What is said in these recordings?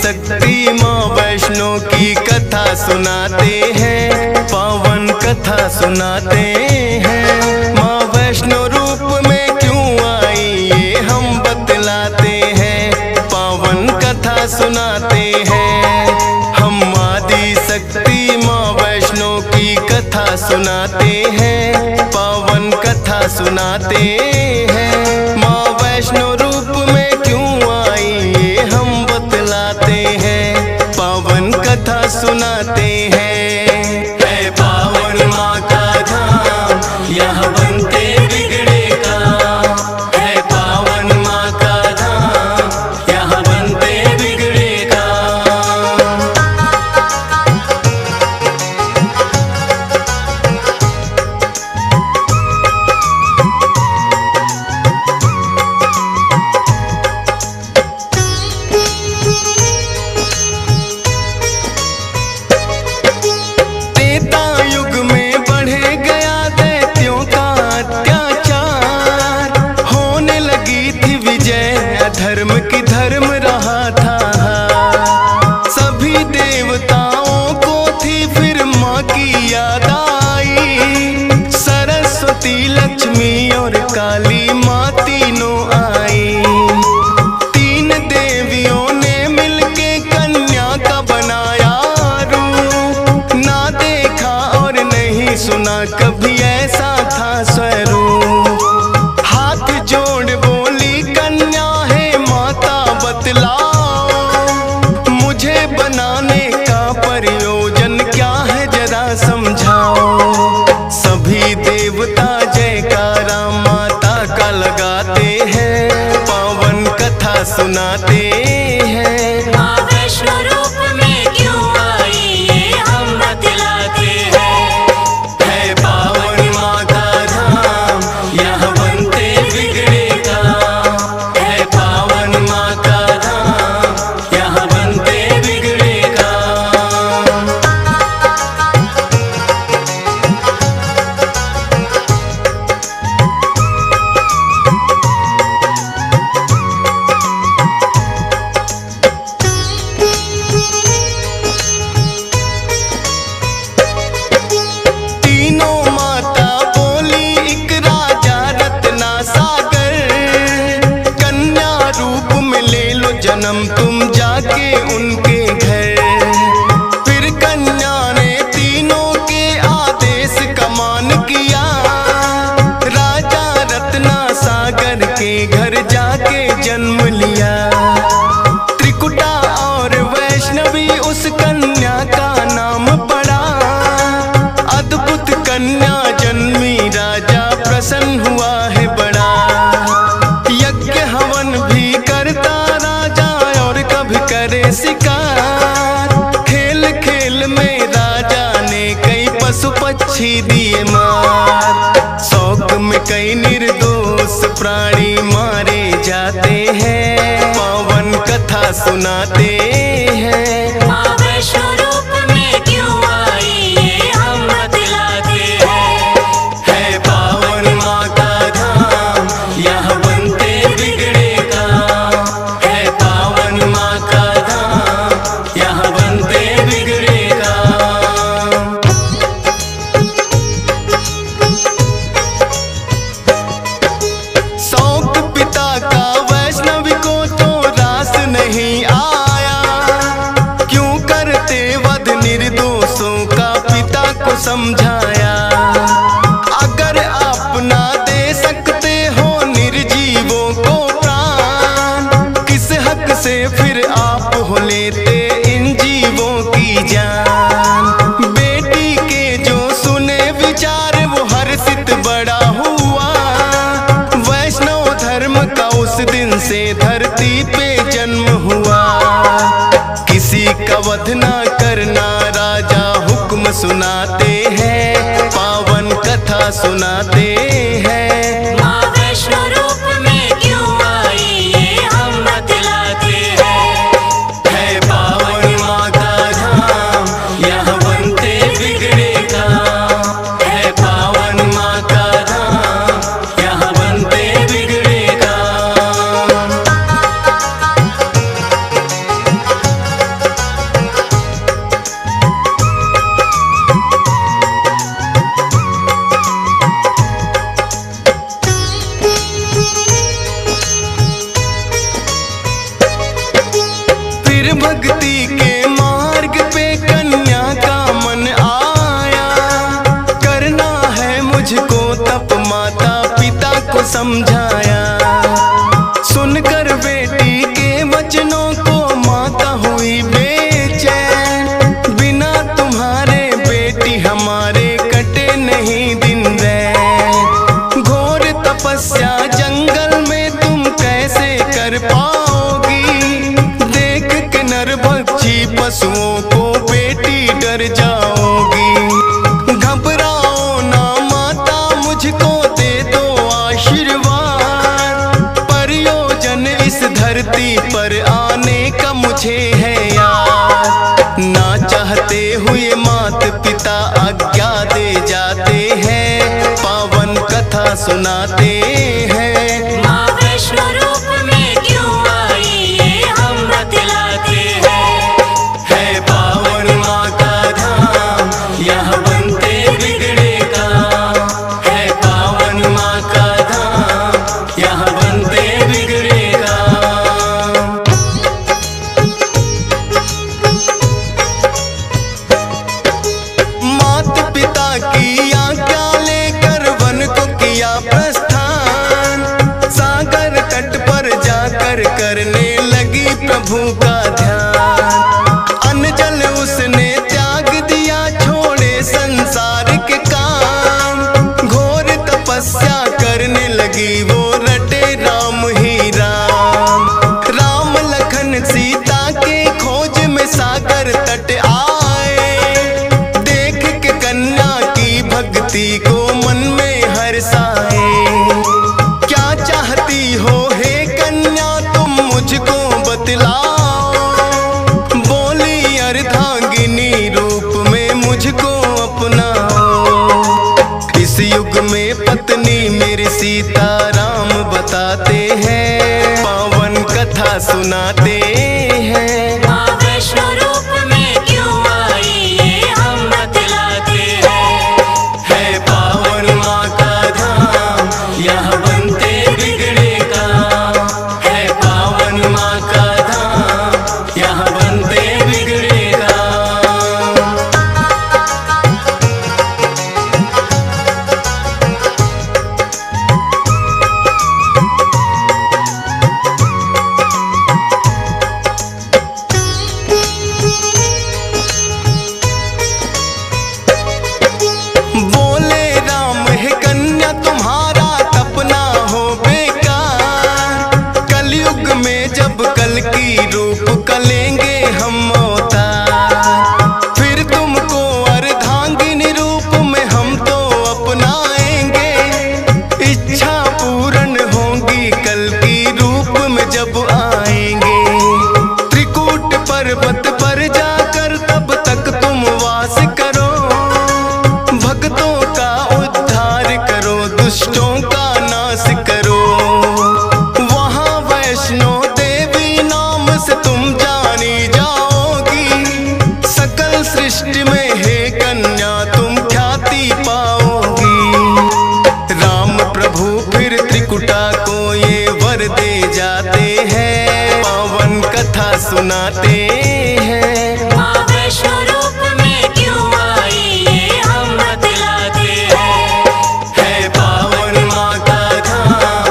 शक्ति माँ वैष्णो की कथा सुनाते हैं, पावन कथा सुनाते हैं। माँ वैष्णो रूप में क्यों आई ये हम बतलाते हैं, पावन कथा सुनाते हैं। हम आदि शक्ति माँ वैष्णो की कथा सुनाते हैं, पावन कथा सुनाते हैं। माँ वैष्णो रूप में क्यों आई ये हम बतलाते हैं, पावन कथा सुनाते हैं। है पावन माँ का धाम यहाँ बनते बिगड़े काम, है पावन माँ का धाम यहाँ बनते बिगड़े काम। धर्म की धर्म रहा था, सभी देवताओं को थी फिर माँ की याद आई। सरस्वती लक्ष्मी और काली माँ तीनों आई। तीन देवियों ने मिलके कन्या का बनाया रूप, ना देखा और नहीं सुना कभी ऐसा था स्वरूप। हाथ जोड़ बोली कन्या मुझे बनाने का प्रयोजन क्या है जरा समझाओ। सभी देवता जयकारा माता का लगाते हैं, पावन कथा सुनाते हैं। माँ वैष्णो रूप में क्यों आई ये हम बतलाते हैं। है पावन माँ का धाम यहाँ बनते बिगड़े काम, है पावन माँ का जन्म तुम जाके उनके घर। फिर कन्या ने तीनों के आदेश का मान किया, राजा रत्ना सागर के घर जाके जन्म लिया। त्रिकुटा और वैष्णवी उस कन्या का नाम पड़ा। अद्भुत कन्या जन्मी राजा प्रसन्न हुआ है बड़ा। यज्ञ हवन भी करता करे शिकार। खेल खेल में राजा ने कई पशु पक्षी दिए मार। शौक में कई निर्दोष प्राणी मारे जाते हैं, पावन कथा सुनाते हैं। माँ वैष्णो रूप में क्यों आई ये हम बतलाते हैं। है पावन माँ का धाम यहाँ बनते बिगड़े काम, है पावन माँ का नहीं आया। क्यों करते वध निर्दोषों का पिता को समझाया। अगर आप ना दे सकते हो निर्जीवों को प्राण, किस हक से फिर आप हो लेते इन जीवों की जान। बेटी के जो सुने विचार वो हर्षित बड़ा हुआ। वैष्णव धर्म का उस दिन से धरती पे जन्म हुआ। किसी का वध ना करना राजा हुक्म सुनाते हैं, पावन कथा सुनाते हैं। माँ वैष्णो रूप में क्यों आई ये हम बतलाते हैं। है पावन माँ का धाम यहाँ बनते बिगड़े काम, है पावन माँ का धाम यहाँ बनते बिगड़े काम। समझाया। सुनकर बेटी के वचनों को माता हुई बेचैन, बिना तुम्हारे बेटी हमारे कटे नहीं दिन रैन। घोर तपस्या जंगल में तुम कैसे कर पाओगी, देख के नरभक्षी पशुओं को बेटी डर जाओगी। घबराओ ना माता, मुझको दे दो आशीर्वाद, प्रयोजन इस धरती पर आने का मुझे है याद। ना चाहते हुए माता पिता आज्ञा दे जाते हैं, पावन कथा सुनाते हैं। माँ वैष्णो रूप में क्यों आई ये हम बतलाते हैं। है पावन माँ का धाम, यहाँ बनते बिगड़े काम। है पावन माँ का धाम, यहाँ बनते बिगड़े काम। माता पिता की आज्ञा लेकर वन को किया प्रस्थान, सागर तट पर जाकर करने लगी प्रभु का ध्यान। अन्न जल उसने त्याग दिया, छोड़े संसार के काम। घोर तपस्या करने लगी वो, रटे राम ही राम। राम लखन सीता के खोज में सागर तट आए, देख के कन्या की भक्ति को मन में हर्षाए। क्या चाहती हो हे कन्या तुम मुझको बतलाओ, बोली अर्धांगिनी रूप में मुझको अपनाओ। इस युग में पत्नी मेरी सीता राम बताते हैं, पावन कथा सुनाते हैं। माँ वैष्णो रूप में क्यों आई ये हम बतलाते हैं। है पावन माँ का धाम, यहाँ बनते बिगड़े काम। है पावन माँ का धाम, यहाँ बनते बिगड़े काम। बोले राम है कन्या तुम्हारा तपना हो बेकार, कलयुग में जब कल की रूप कलेंगे हम अवतार। फिर तुमको अर्धांगिनी रूप में हम तो अपनाएंगे, इच्छा पूर्ण होगी कल की रूप में जब आएंगे। त्रिकूट पर्वत पर जाकर तब तक तुम वास करो, भक्तों का उद्धार करो, दुष्टों का नाश करो। वहाँ वैष्णो देवी नाम से तुम जानी जाओगी, सकल सृष्टि में हे कन्या तुम ख्याति पाओगी। राम प्रभु फिर त्रिकुटा को ये वर दे जाते हैं, पावन कथा सुनाते हैं। माँ वैष्णो रूप में क्यों आई ये हम बतलाते हैं। है पावन माँ का धाम,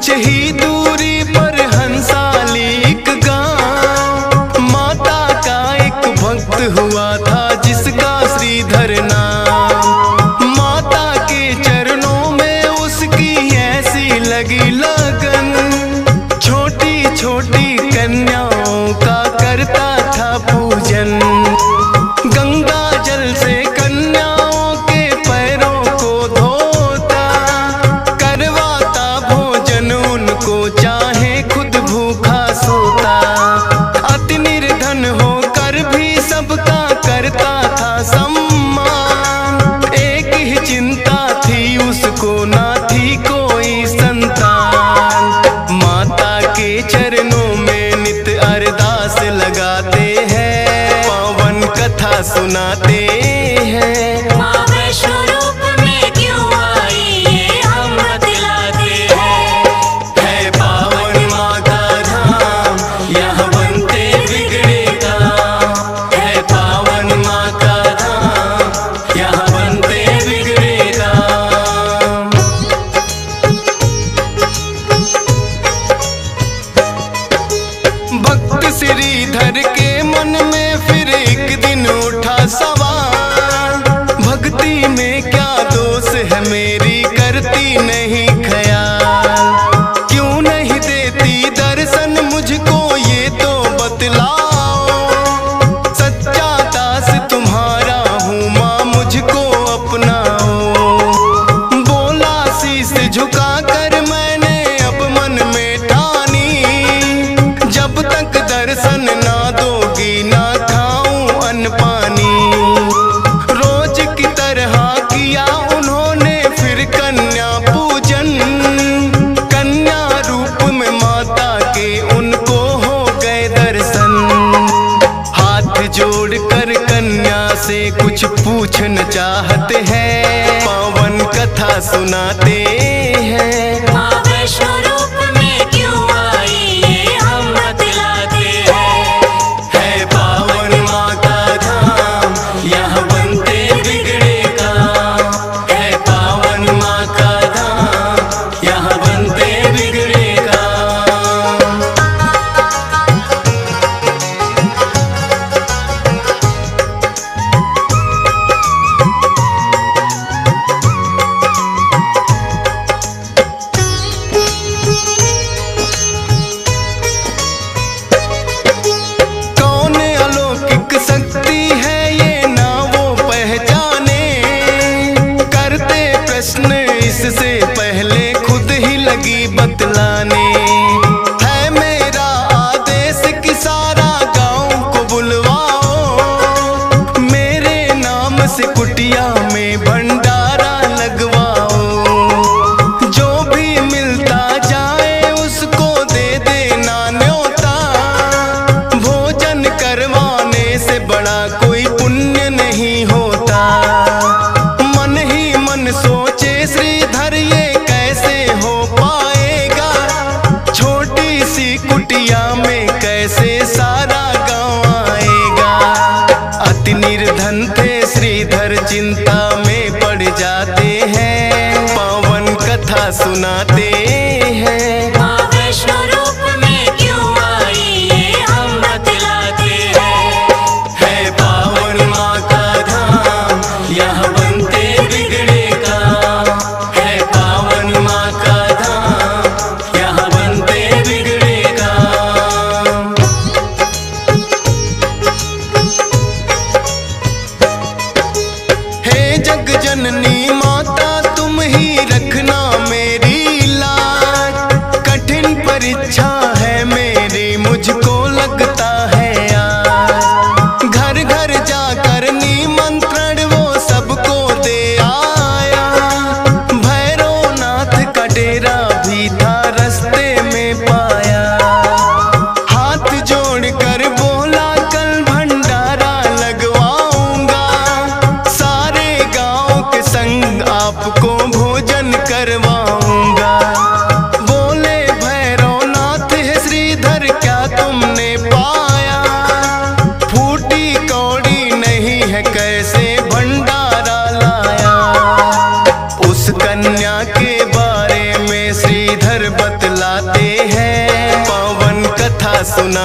कुछ ही दूरी पर हंसाली एक गांव, माता का एक भक्त हुआ था जिसका श्रीधर नाम। माता के चरणों में उसकी ऐसी लगी लगन, छोटी छोटी कन्याओं का करता था पूजन। गंगा जल से कन्याओं के पैरों को धोता, करवाता भोजन उनको चाहे खुद भूखा सोता। अति निर्धन होकर भी सबका करता था सम्मान, एक ही चिंता थी उसको ना थी कोई संतान। माता के चरणों में नित अरदास लगाते हैं, पावन कथा सुनाते हैं। माँ वैष्णो रूप में क्यों आई ये हम बतलाते हैं। है पावन माँ का धाम, यहाँ बनते बिगड़े काम। है पावन माँ का धाम, यहाँ बनते बिगड़े काम। भक्त श्रीधर के मन में फिर एक दिन उठा सवाल, भक्ति में क्या दोष है मेरी करती नहीं ख्याल। क्यों नहीं देती दर्शन मुझको ये तो बतलाओ, सच्चा दास तुम्हारा हूँ माँ मुझको अपनाओ। बोला शीश झुका कर मैंने अब मन में ठानी, जब तक दर्शन ना दोगी ना खाऊं अन्न पानी। रोज की तरह किया उन्होंने फिर कन्या पूजन, कन्या रूप में माता के उनको हो गए दर्शन। हाथ जोड़कर कन्या से कुछ पूछना चाहते हैं, पावन कथा सुनाते हैं। माँ वैष्णो रूप में क्यों आई ये हम बतलाते हैं। है पावन माँ का धाम, यहाँ बनते बिगड़े काम। है पावन माँ का धाम, यहाँ बनते बिगड़े काम। कौन अलौकिक शक्ति है ये ना वो पहचाने, करते प्रश्न इससे पहले खुद ही लगी बतलाने। है मेरा आदेश कि सारा गांव को बुलवाओ, मेरे नाम से कुटिया में भंडारा लगवाओ। जो भी मिलता जाए उसको दे देना न्योता, भोजन करवाने से बड़ा कोई पुण्य नहीं होता। मन ही मन सोचे श्रीधर ये कैसे हो पाएगा, छोटी सी कुटिया में कैसे सारा गांव आएगा। अति निर्धन थे श्रीधर चिंता में पड़ जाते हैं, पावन कथा सुनाते हैं। माँ वैष्णो रूप में क्यों आई ये हम बतलाते हैं। है पावन माँ का धाम, यहाँ बनते बिगड़े काम। है पावन माँ का धाम, यहाँ बनते बिगड़े काम। हे जग जननी माता तुम ही रखना मेरी लाज, कठिन परीक्षा है मेरी मुझको लगता है आज। घर घर जाकर निमंत्रण वो सबको दे आया, भैरवनाथ का डेरा भी था रास्ते में पाया। हाथ जोड़कर बोला कल भंडारा लगवाऊंगा, सारे गांव के संग आपको भोजन करवाऊंगा। बोले भैरवनाथ है श्रीधर क्या तुमने पाया, फूटी कौड़ी नहीं है कैसे भंडारा लाया। उस कन्या के बारे में श्रीधर बतला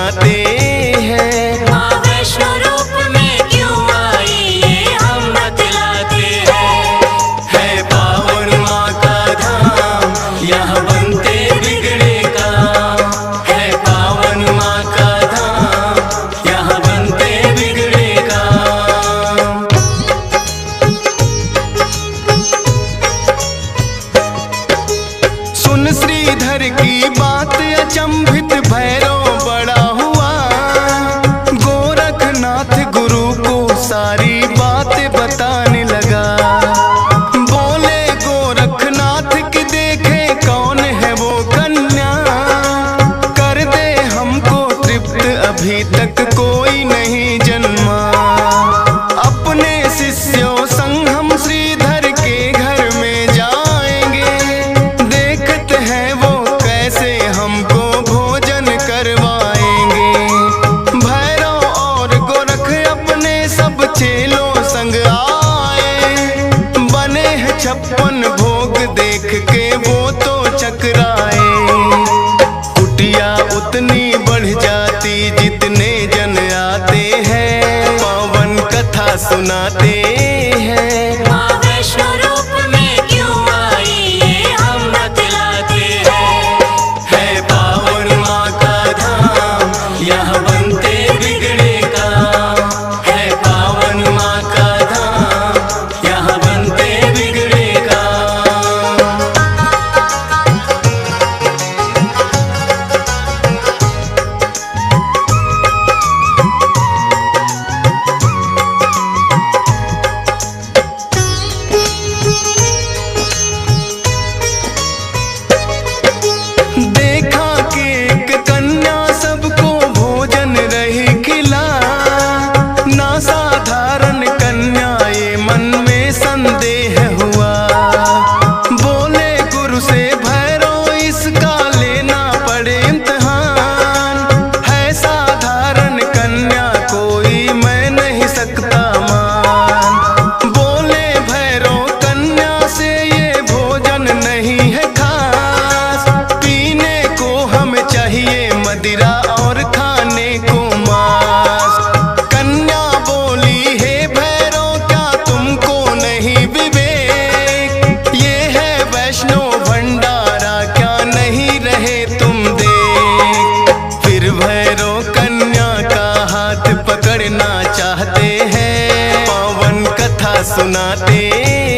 सुनाते हैं। माँ वैष्णो रूप में क्यों आई ये हम बतलाते हैं। है पावन माँ का धाम, यहाँ बनते बिगड़े काम। है पावन माँ का धाम, यहाँ बनते बिगड़े काम। सुन श्रीधर की बात, अचंभित भैरव बड़ा हुआ। गोरखनाथ गुरु को सारी बातें बताने लगा। बोले गोरखनाथ की देखे कौन है वो कन्या, कर दे हमको तृप्त अभी तक कोई नहीं जन्मा। अपने शिष्यों संग हम श्रीधर के घर में जाएंगे, देखते हैं वो कैसे हमको भोजन करवाएंगे। भैरव और गोरख अपने सब चेलों संग आए, बने हैं 56 भोग देख के वो तो चकराए। कुटिया उतनी बढ़ जाती जितने जन आते हैं, पावन कथा सुनाते हैं। माँ वैष्णो रूप में क्यों आई ये हम बतलाते हैं। है पावन माँ का धाम, यहाँ बनते बिगड़े काम। है पावन माँ का धाम, यहाँ बनते बिगड़े काम। देखा कि एक कन्या सबको भोजन रही खिला, ना साधारण कन्या ये मन में संदेह हुआ। बोले गुरु से भैरव इसका लेना पड़े इम्तिहान, है साधारण कन्या कोई मैं नहीं सकता मान। बोले भैरव कन्या से ये भोजन नहीं है खास, पीने को हमें चाहिए मदिरा और खाने को मांस। कन्या बोली हे भैरव क्या तुमको नहीं विवेक, ये है वैष्णो भंडारा क्या नहीं रहे तुम देख। फिर भैरव कन्या का हाथ पकड़ना चाहते हैं, पावन कथा सुनाते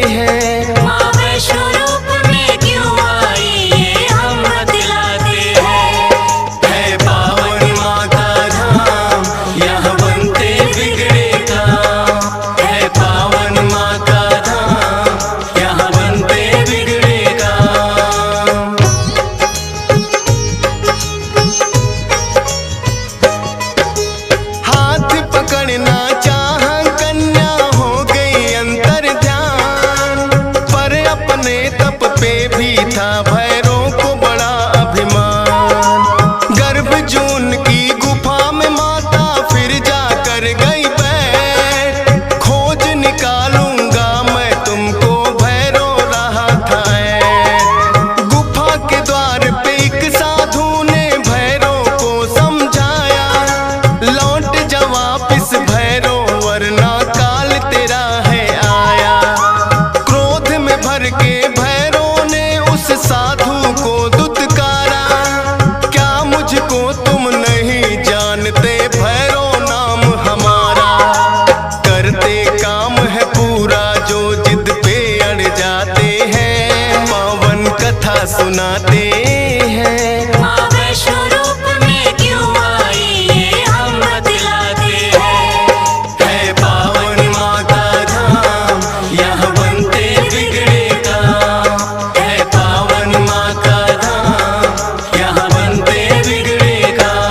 हैं। माँ वैष्णो रूप में क्यों आई ये हम बतलाते हैं। है पावन माँ का धाम, यहाँ बनते बिगड़े काम। है पावन माँ का धाम, यहाँ बनते बिगड़े काम। हाथ पकड़ना चाह कन्या हो गई अंतर ध्यान, पर अपने तप पे भी था भैरव को बड़ा अभिमान। गर्भजून की गुफा में माता फिर जाकर गई बैठ, खोज निकालूंगा मैं तुमको भैरव रहा था ऐठ। गुफा के द्वार पे एक साधु ने भैरव को समझाया, लौट जा वापिस भैरव वरना काल तेरा है आया। क्रोध में भर के भैरव ने उस साधु को दुत्कारा, क्या मुझको तुम नहीं जानते भैरव नाम हमारा। करते काम है पूरा जो जिद पे अड़ जाते हैं, पावन कथा सुनाते हैं। माँ वैष्णो रूप में क्यों आई ये हम बतलाते हैं। है पावन माँ का धाम, यहाँ बनते बिगड़े काम। है पावन माँ का धाम, यहाँ बनते बिगड़े काम।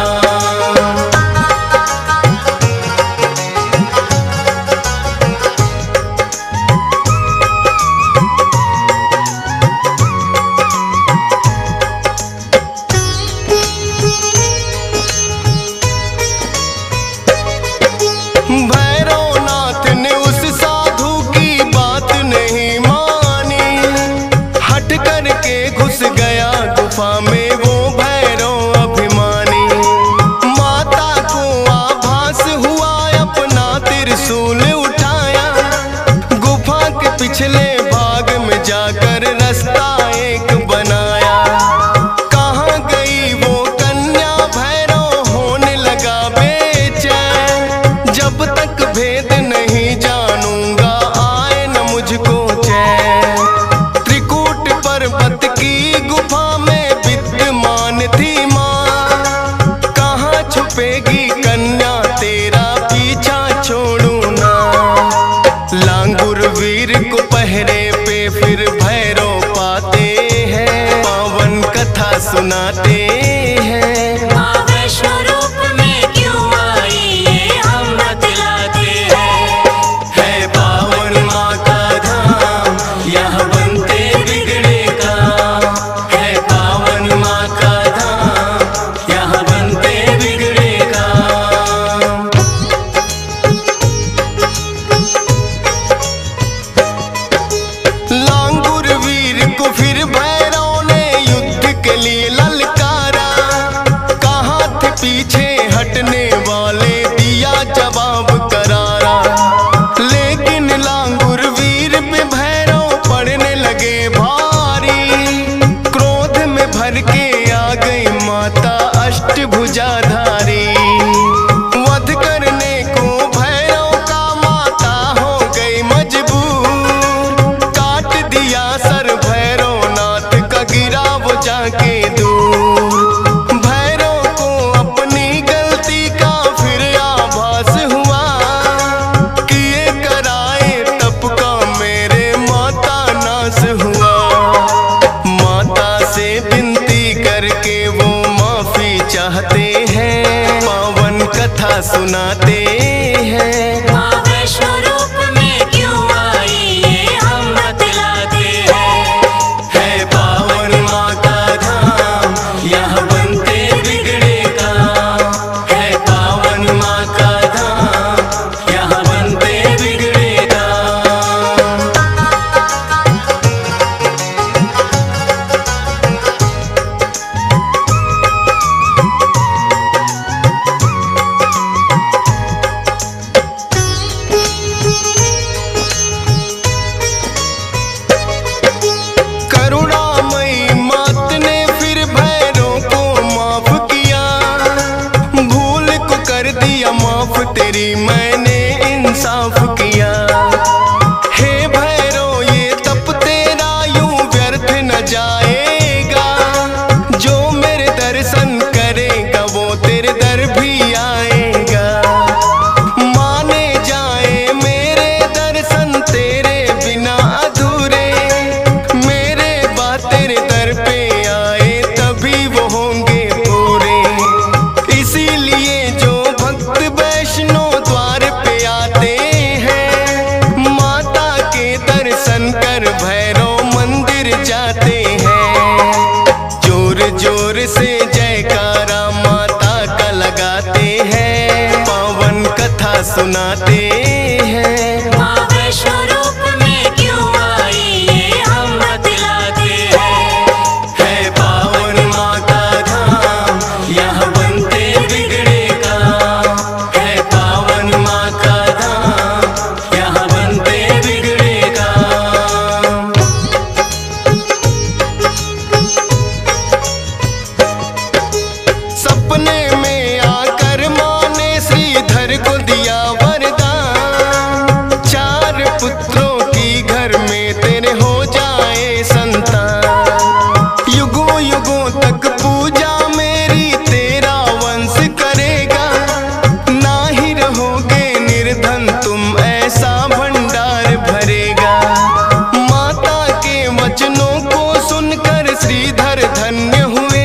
बाग में जाकर रास्ता एक बनाया। कहाँ गई वो कन्या भैरव होने लगा बेचैन। जब तक भेद नहीं जानूंगा आए न मुझको चैन। त्रिकूट पर्वत की गुफा में विद्यमान थी माँ। कहाँ छुपेगी कन्या तेरा पीछा छोड़ू ना। लांगुर वीर को पहरे पे फिर भैरव पाते हैं। पावन कथा सुनाते हैं। माँ वैष्णो रूप में क्यों आई ये हम बतलाते हैं। है पावन माँ का धाम यहाँ बनते बिगड़े काम। है पावन माँ का धाम यहाँ बनते बिगड़े काम। लांगुर वीर को फिर भैरव ने युद्ध के लिए ललकारा। कहाँ थे पीछे हटने वाले दिया जवाब करारा। लेकिन लांगुर वीर पे भैरव पड़ने लगे भारी। क्रोध में भर के आ गई माता अष्टभुजाधारी। वध करने को भैरव का माता हो गई मजबूर। काट दिया सर भैरवनाथ का गिरा वो जाके दूर। भैरव को अपनी गलती का फिर आभास हुआ। किए कराए तप का मेरे माता नाश हुआ। माता से विनती करके वो माफी चाहते हैं। पावन कथा सुनाते हैं। माँ वैष्णो रूप में क्यों आई ये हम बतलाते हैं। है पावन माँ का धाम यहाँ बनते बिगड़े काम। है पावन माँ का धाम यहाँ बनते बिगड़े काम। करुणामयी मात ने फिर भैरव को माफ किया। भूल को कर दिया माफ तेरी मैंने इंसाफ किया। हे भैरव ये तप तेरा यूं व्यर्थ न जाएगा। जो मेरे दर्शन करेगा वो तेरे दर भी आएगा। माने जाए मेरे दर्शन तेरे बिना अधूरे। मेरे बात तेरे दर पे आए तभी वो होंगे पूरे। इसीलिए जो भक्त वैष्णो द्वार पे आते हैं। माता के दर्शन कर भैरव मंदिर जाते हैं। जोर जोर से जयकारा माता का लगाते हैं। पावन कथा सुनाते हैं। माँ वैष्णो रूप में क्यों आई ये हम बतलाते हैं। है पावन माँ का धाम यहाँ बनते बिगड़े काम। है पावन माँ का धाम यहाँ बनते बिगड़े काम। सपने में आकर माँ ने श्रीधर को दिया वरदान। 4 पुत्रों की घर में तेरे हो जाए संतान। युगों युगों तक पूजा मेरी तेरा वंश करेगा। ना ही रहोगे निर्धन तुम ऐसा भंडार भरेगा। माता के वचनों को सुनकर श्रीधर धन्य हुए।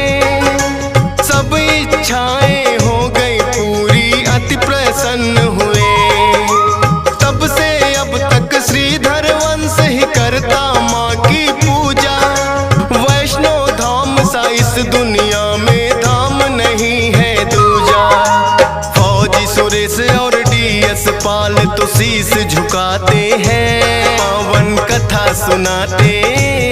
सब इच्छाएं हो गई पूरी अति प्रसन्न हुए। तब से अब तक श्रीधर वंश ही करता माँ की पूजा। वैष्णो धाम सा इस दुनिया में धाम नहीं है दूजा। फौजी सुरेश और डीएस पाल तो शीश झुकाते हैं। पावन कथा सुनाते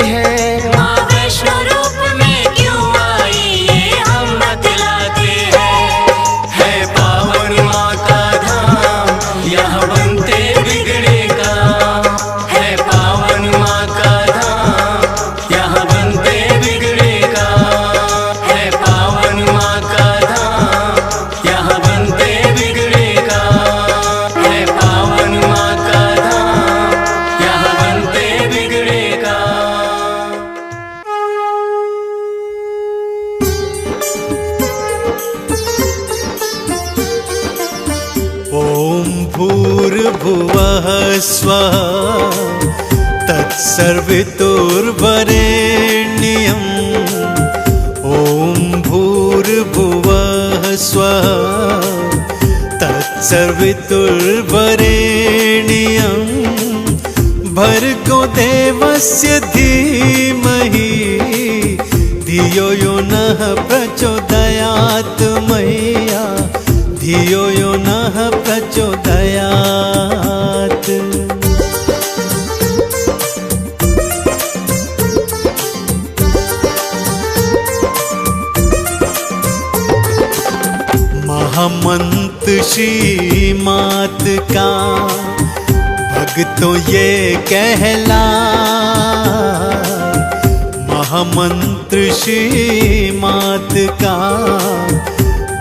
हैं। माँ वैष्णो रूप में क्यों आई ये हम बतलाते हैं। है पावन माँ का धाम यहाँ बनते बिगड़े काम। है पावन माँ का स्वः तत्सर्वितुर्वरेण्यम् ॐ भूर्भुवः स्वः तत्सर्वितुर्वरेण्यम् भर्गो देवस्य धीमहि धियो यो नः प्रचोदयात् मह्यं धियो यो नः प्रचोदयात्। महामंत्र श्रीमात का भक्तों ये कहलाए, महामंत्र श्रीमात का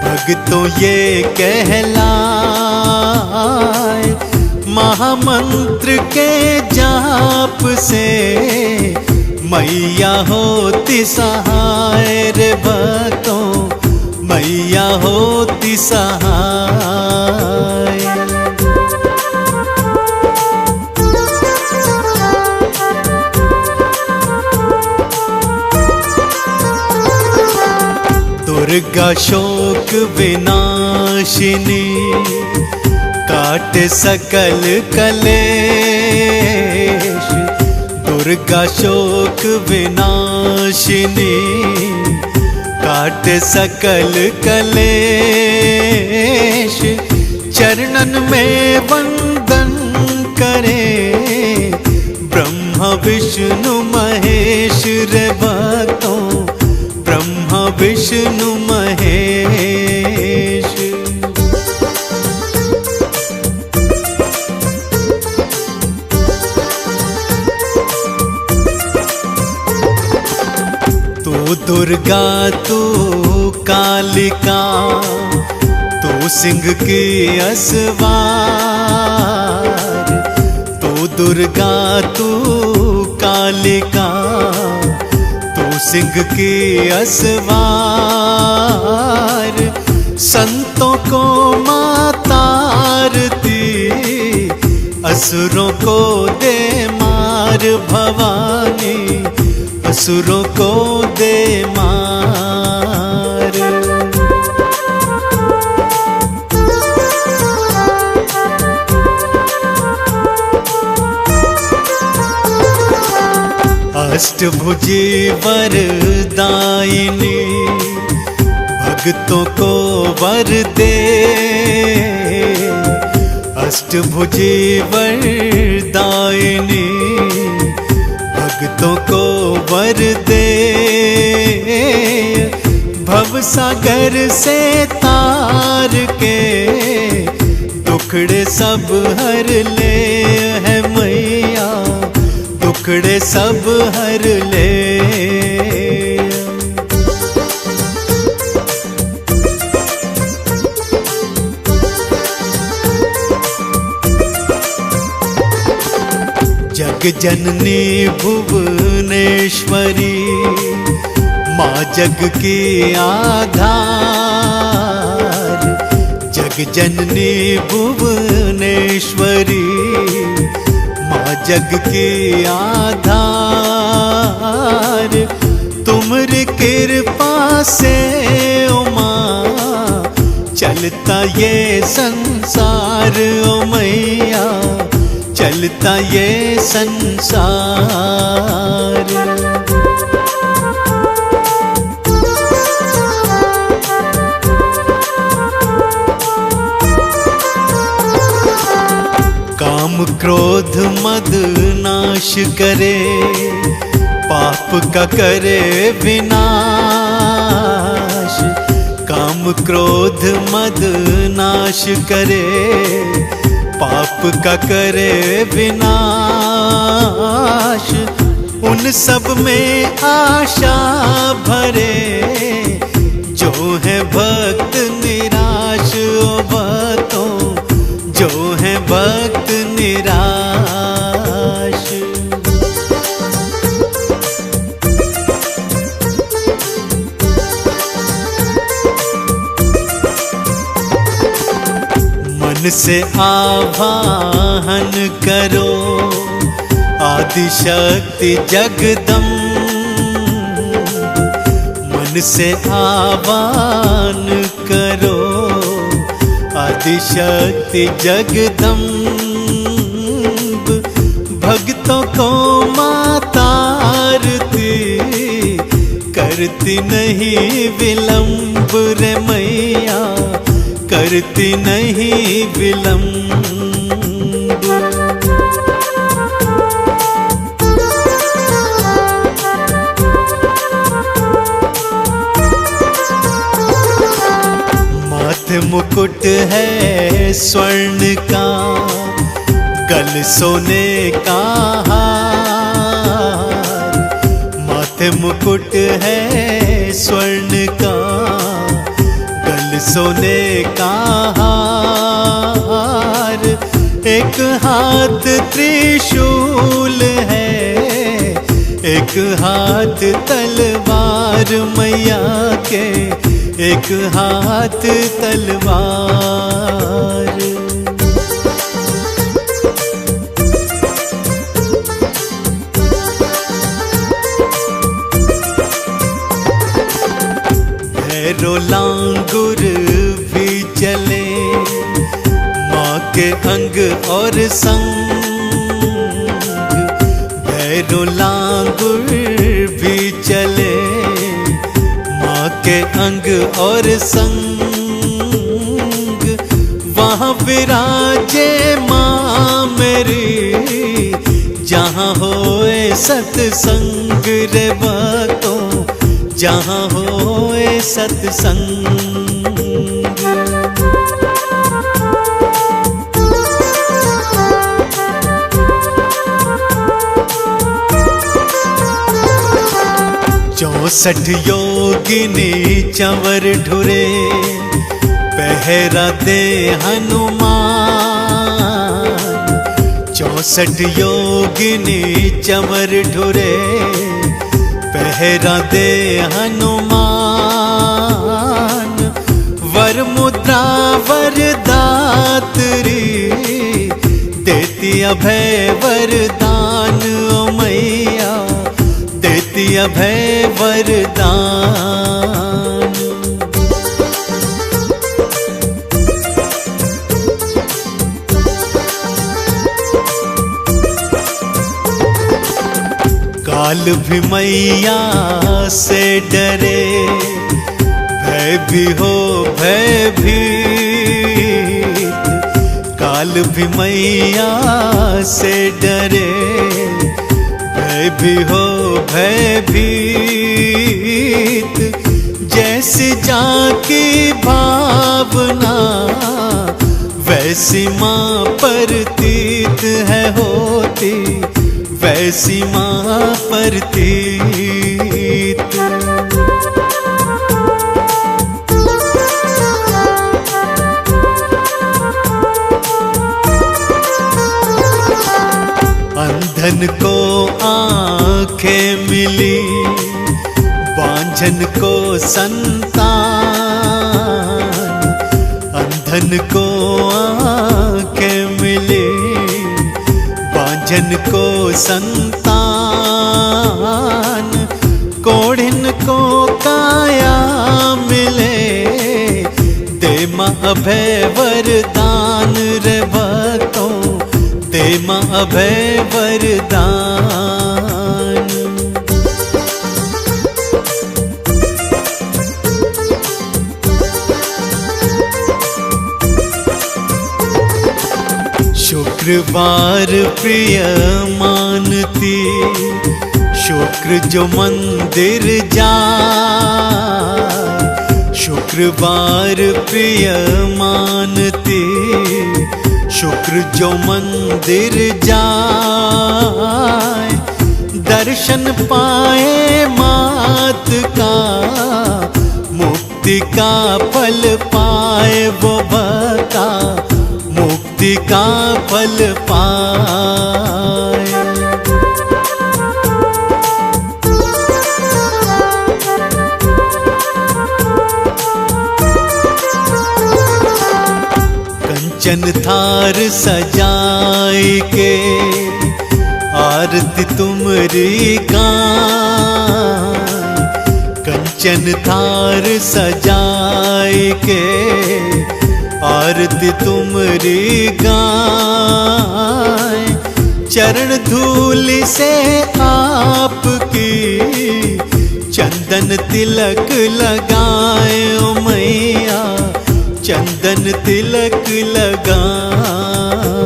भक्तों ये कहलाए। महामंत्र के जाप से मैया होती सहाय रे भक्तों, मैया होती सहाय। दुर्गा शोक विनाशिनी काटे सकल कलेश, दुर्गा शोक विनाशिनी काटे सकल कलेश। चरणन में वंदन करे ब्रह्मा विष्णु महेश रे भक्तों, ब्रह्मा विष्णु महेश। तू दुर्गा तू कालिका तू सिंह की असवार, तू दुर्गा तू कालिका सिंह की असवार। संतों को मातारती असुरों को दे मार भवानी, असुरों को दे मार। अष्टभुजी वरदायिनी भक्तों को वर दे, अष्टभुजी वरदायिनी भक्तों को वर दे। भवसागर से तार के दुखड़े सब हर ले है मैया, दुखड़े सब हर ले। जग जननी भुवनेश्वरी माँ जग की आधार, जग जननी भुवनेश्वरी माँ जग की आधार। तुमरी कृपा से ओ माँ चलता ये संसार ओ मैया, चलता ये संसार। काम क्रोध मद नाश करे, पाप का करे विनाश। काम क्रोध मद नाश करे, पाप का करे विनाश। उन सब में आशा भरे जो है भक्त निराश ओ भक्तों, जो है भक्त निराश। मन मन से आवाहन करो आदिशक्ति जगदम्ब, मन से आह्वान करो आदिशक्ति जगदम्ब। भक्तों को माता आरती करती नहीं विलंब रे मैया, करती नहीं विलंब। माथे मुकुट है स्वर्ण का, गल सोने का हार। माथे मुकुट है स्वर्ण का, गल सोने का हार। एक हाथ त्रिशूल है, एक हाथ तलवार मैया के, एक हाथ तलवार। भैरो लांगुर भी चले माँ के अंग और संग। भैरो लांगुर भी चले माँ के अंग और संग। वहाँ विराजे माँ मेरी, जहाँ होए सत्संग रे बातों, जहाँ होए सत्संग। चौसठ योगिनी चंवर ढुरे, पहरा दे हनुमान। 64 योगिनी चंवर ढुरे, पहरा दे हनुमान। वर मुद्रा वरदात्री, देती अभय वरदान ओ मैया, देती अभय वरदान। काल भी मैया से डरे, भय भी हो भयभीत। काल भी मैया से डरे, भय भी हो भयभीत। जैसी जाकी भावना, वैसी माँ प्रतीत है होती, वैसी माँ प्रतीत। अंधन को आँखें मिली, बांझन को संतान। अंधन को आँखें मिली, बांझन को संतान। कोढ़िन को काया मिले, दे माँ अभय वरदान रे भक्तों, दे माँ अभय वरदान। शुक्रवार प्रिय मानती, शुक्र जो मंदिर जाए। शुक्रवार प्रिय मानती, शुक्र जो मंदिर जाए। दर्शन पाए मात का, मुक्ति का फल पाए वो बता, मुक्ति का फल पाए। कंचन कंचन थार सजाए के आरती तुमरी गाय। कंचन थार सजाए के आरती तुमरी गाय। चरण धूल से आपकी चंदन तिलक लगाए ओ मैया, चंदन तिलक लगाए।